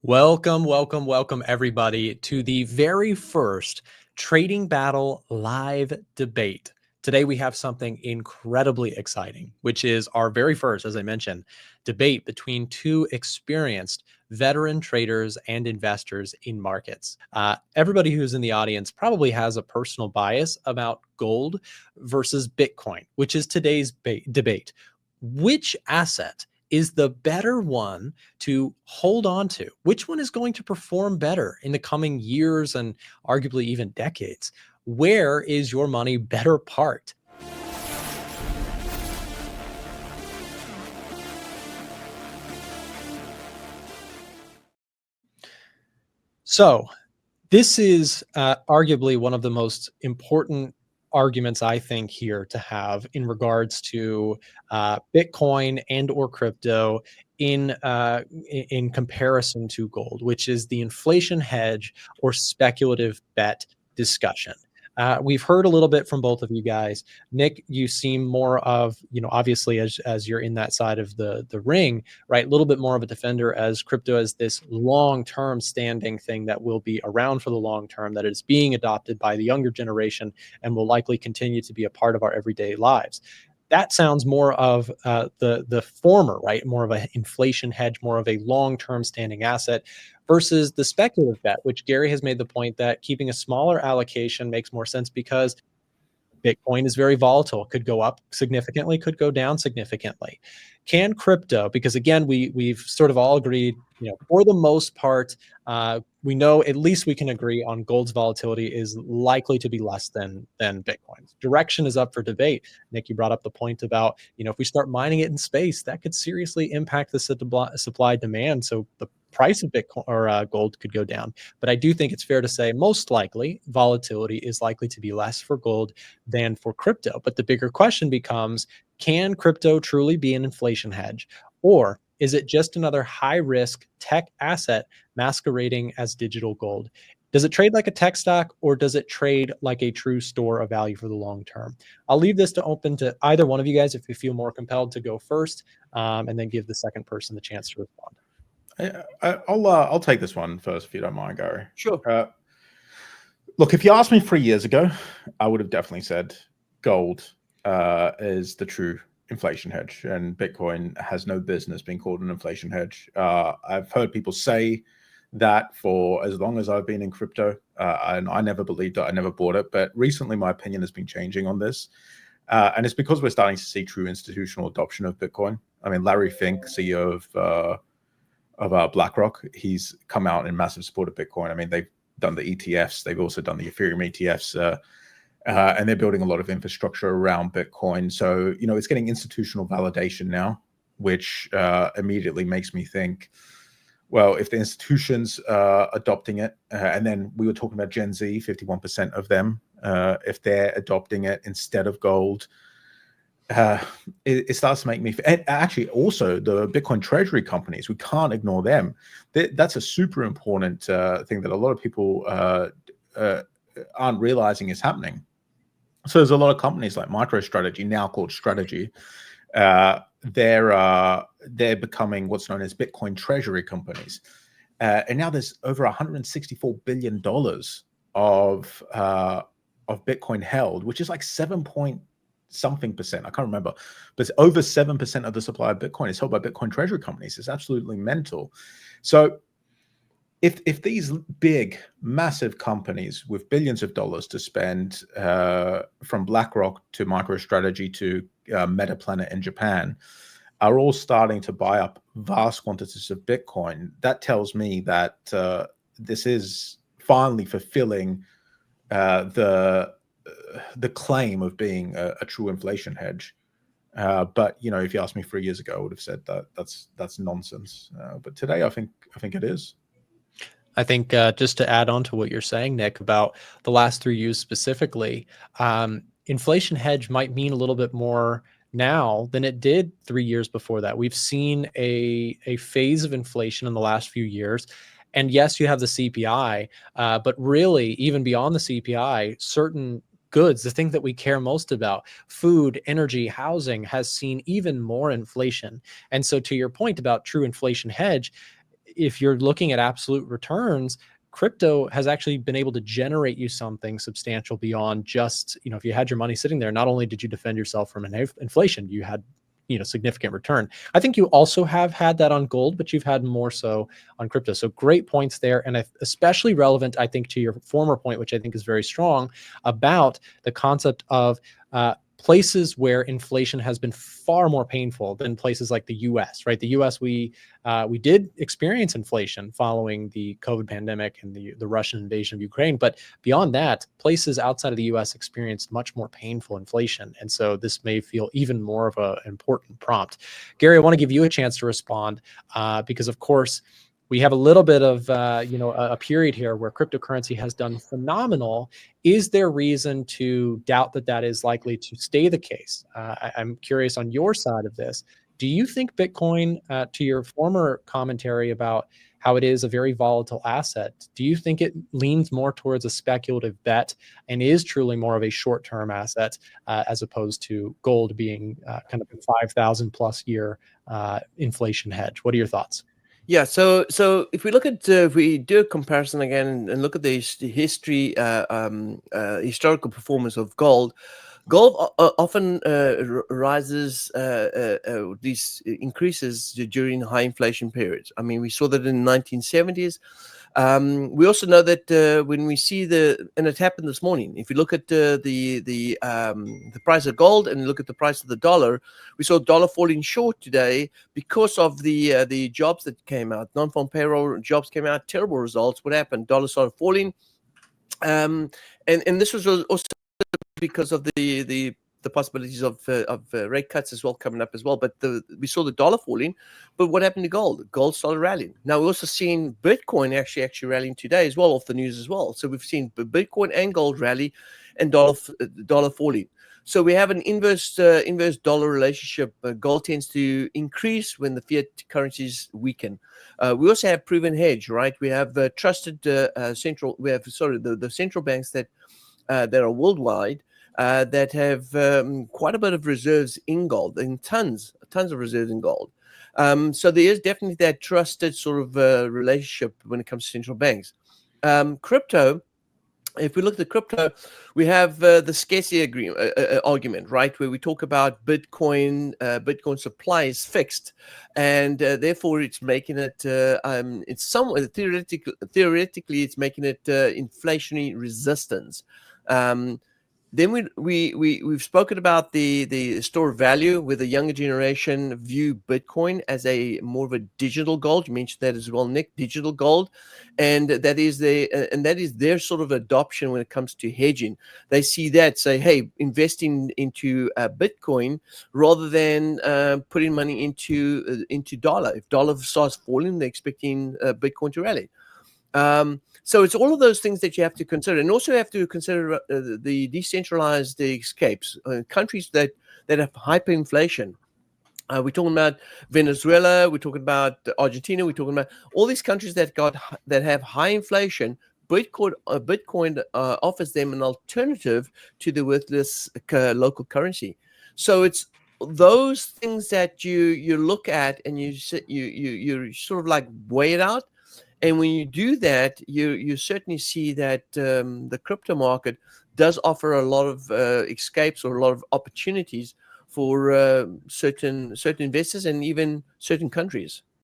Welcome, everybody, to the very first Trading Battle live debate. Today, we have something incredibly exciting, which is our very first, as I mentioned, debate between two experienced veteran traders and investors in markets. Everybody who's in the audience probably has a personal bias about gold versus Bitcoin, which is today's debate. Which asset is the better one to hold on to? Which one is going to perform better in the coming years and arguably even decades? Where is your money better parked? So, this is arguably one of the most important arguments I think here to have in regards to Bitcoin and or crypto in comparison to gold, which is the inflation hedge or speculative bet discussion. We've heard a little bit from both of you guys. Nick, you seem more of, obviously as you're in that side of the ring, right? A little bit more of a defender as crypto as this long-term standing thing that will be around for the long term, that is being adopted by the younger generation and will likely continue to be a part of our everyday lives. That sounds more of the former, right? More of an inflation hedge, more of a long-term standing asset versus the speculative bet, which Gary has made the point that keeping a smaller allocation makes more sense because Bitcoin is very volatile. It could go up significantly, could go down significantly. Can crypto, because again, we've sort of all agreed, for the most part, we know at least we can agree on gold's volatility is likely to be less than Bitcoin's. Direction is up for debate. Nick, you brought up the point about, if we start mining it in space, that could seriously impact the supply demand. So the price of Bitcoin or gold could go down. But I do think it's fair to say most likely volatility is likely to be less for gold than for crypto. But the bigger question becomes, can crypto truly be an inflation hedge? Or is it just another high risk tech asset masquerading as digital gold? Does it trade like a tech stock or does it trade like a true store of value for the long term? I'll leave this to open to either one of you guys if you feel more compelled to go first, and then give the second person the chance to respond. I'll take this one first if you don't mind, Gary. Sure. Look, if you asked me 3 years ago, I would have definitely said gold is the true inflation hedge, and Bitcoin has no business being called an inflation hedge. I've heard people say that for as long as I've been in crypto, and I never believed it, I never bought it. But recently, my opinion has been changing on this, and it's because we're starting to see true institutional adoption of Bitcoin. I mean, Larry Fink, CEO of BlackRock, he's come out in massive support of Bitcoin. I mean, they've done the ETFs, they've also done the Ethereum ETFs, and they're building a lot of infrastructure around Bitcoin. So, it's getting institutional validation now, which immediately makes me think, well, if the institutions are adopting it, and then we were talking about Gen Z, 51% of them, if they're adopting it instead of gold, it starts to make me, and actually also the Bitcoin treasury companies, we can't ignore them. That's a super important thing that a lot of people aren't realizing is happening. So there's a lot of companies like MicroStrategy, now called Strategy. They're becoming what's known as Bitcoin treasury companies, and now there's over $164 billion of Bitcoin held, which is like 7-point-something%. I can't remember, but it's over 7% of the supply of Bitcoin is held by Bitcoin treasury companies. It's absolutely mental. So if these big, massive companies with billions of dollars to spend, from BlackRock to MicroStrategy to MetaPlanet in Japan, are all starting to buy up vast quantities of Bitcoin, that tells me that this is finally fulfilling the claim of being a true inflation hedge. But if you asked me 3 years ago, I would have said that that's nonsense. But today, I think it is. I think just to add on to what you're saying, Nick, about the last 3 years specifically, inflation hedge might mean a little bit more now than it did 3 years before that. We've seen a phase of inflation in the last few years. And yes, you have the CPI, but really, even beyond the CPI, certain goods, the thing that we care most about, food, energy, housing, has seen even more inflation. And so to your point about true inflation hedge, if you're looking at absolute returns, crypto has actually been able to generate you something substantial beyond just, if you had your money sitting there, not only did you defend yourself from inflation, you had, significant return. I think you also have had that on gold, but you've had more so on crypto. So great points there. And especially relevant, I think, to your former point, which I think is very strong, about the concept of places where inflation has been far more painful than places like the U.S. Right? The U.S. we did experience inflation following the COVID pandemic and the Russian invasion of Ukraine, but beyond that, places outside of the U.S. experienced much more painful inflation, and so this may feel even more of an important prompt. Gary, I want to give you a chance to respond because, of course, we have a little bit of a period here where cryptocurrency has done phenomenal. Is there reason to doubt that is likely to stay the case? I'm curious on your side of this. Do you think Bitcoin, to your former commentary about how it is a very volatile asset, do you think it leans more towards a speculative bet and is truly more of a short-term asset as opposed to gold being kind of a 5,000 plus year inflation hedge? What are your thoughts? Yeah, so if we look at if we do a comparison again and look at the history, historical performance of gold, gold often rises, these increases during high inflation periods. I mean, we saw that in the 1970s. We also know that when we see and it happened this morning. If you look at the price of gold and look at the price of the dollar, we saw dollar falling short today because of the jobs that came out. Non-farm payroll jobs came out, terrible results. What happened? Dollar started falling, and this was also because of the possibilities of rate cuts as well coming up as well. But we saw the dollar falling. But what happened to gold? Gold started rallying. Now we're also seeing Bitcoin actually rallying today as well, off the news as well. So we've seen Bitcoin and gold rally, and dollar falling. So we have an inverse dollar relationship. Gold tends to increase when the fiat currencies weaken. We also have proven hedge, right? We have trusted central. We have the central banks that are worldwide. That have quite a bit of reserves in gold, and tons of reserves in gold. So there is definitely that trusted sort of relationship when it comes to central banks. Crypto, if we look at the crypto, we have the scarcity argument, right, where we talk about Bitcoin supply is fixed, and therefore it's making it it's somewhat theoretically it's making it inflationary resistance. Then we've spoken about the store of value, where the younger generation view Bitcoin as a more of a digital gold. You mentioned that as well, Nick, digital gold, and that is their sort of adoption when it comes to hedging. They see that, say, hey, investing into Bitcoin rather than putting money into dollar. If dollar starts falling, they're expecting Bitcoin to rally. So it's all of those things that you have to consider, and also you have to consider the decentralized escapes, countries that have hyperinflation. We're talking about Venezuela, we're talking about Argentina, we're talking about all these countries that have high inflation. Bitcoin offers them an alternative to the worthless local currency. So it's those things that you look at and you sort of like weigh it out. And when you do that, you certainly see that the crypto market does offer a lot of escapes or a lot of opportunities for certain investors and even certain countries.